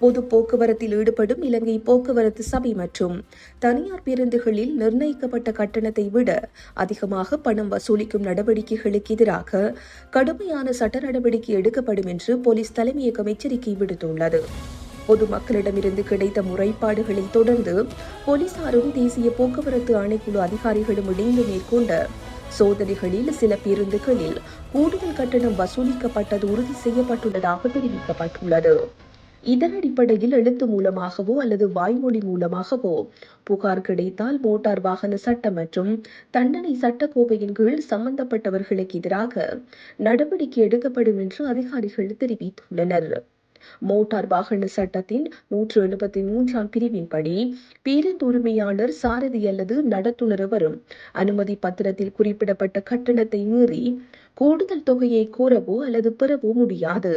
பொது போக்குவரத்தில் ஈடுபடும் இலங்கை போக்குவரத்து சபை மற்றும் தனியார் பேருந்துகளில் நிர்ணயிக்கப்பட்ட கட்டணத்தை விட அதிகமாக பணம் வசூலிக்கும் நடவடிக்கைகளுக்கு எதிராக கடுமையான சட்ட நடவடிக்கை எடுக்கப்படும் என்று போலீஸ் தலைமையகம் எச்சரிக்கை விடுத்துள்ளது. பொதுமக்களிடமிருந்து கிடைத்த முறைப்பாடுகளை தொடர்ந்து போலீசாரும் தேசிய போக்குவரத்து ஆணைக்குழு அதிகாரிகளும் இணைந்து மேற்கொண்ட சோதனைகளில் சில பேருந்துகளில் கூடுதல் கட்டணம் வசூலிக்கப்பட்டது உறுதி செய்யப்பட்டுள்ளதாக தெரிவிக்கப்பட்டுள்ளது. இதன் அடிப்படையில் எழுத்து மூலமாகவோ அல்லது வாய்மொழி மூலமாகவோ புகார் கிடைத்தால் மோட்டார் வாகன சட்டம் மற்றும் தண்டனை சட்டக்கோவையின் கீழ் சம்பந்தப்பட்டவர்களுக்கு எதிராக நடவடிக்கை எடுக்கப்படும் என்று அதிகாரிகள் தெரிவித்துள்ளனர். மோட்டார் வாகன சட்டத்தின் 173ஆம் பிரிவின்படி பேருந்து உரிமையாளர், சாரதி அல்லது நடத்துனர் வரும் அனுமதி பத்திரத்தில் குறிப்பிடப்பட்ட கட்டணத்தை மீறி கூடுதல் தொகையை கோரவோ அல்லது பெறவோ முடியாது.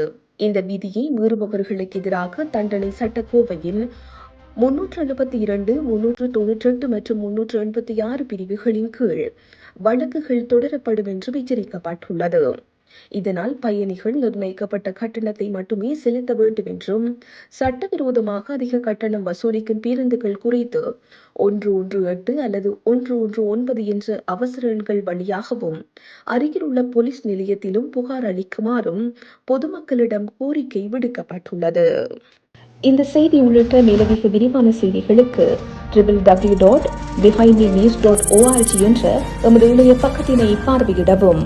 இந்த விதியை மீறுபவர்களுக்கு எதிராக தண்டனை சட்டக்கோவையின் 372, 398 மற்றும் 386 பிரிவுகளின் கீழ் வழக்குகள் தொடரப்படும் என்று எச்சரிக்கப்பட்டுள்ளது. இதனால் பயணிகள் நிர்ணயிக்கப்பட்ட கட்டணத்தை மட்டுமே செலுத்த வேண்டும் என்றும், சட்டவிரோதமாக அதிக கட்டணம் வசூலிக்கும் பேருந்துகள் குறித்து 118 அல்லது 119 என்ற அவசர எண்கள் வழியாகவும் அருகில் உள்ள போலீஸ் நிலையத்திலும் புகார் அளிக்குமாறும் பொதுமக்களிடம் கோரிக்கை விடுக்கப்பட்டுள்ளது. இந்த செய்தி உள்ளிட்ட மேலதிக விரிவான செய்திகளுக்கு www.behindthenews.org என்ற எமது இணைய பக்கத்தினை பார்வையிடவும்.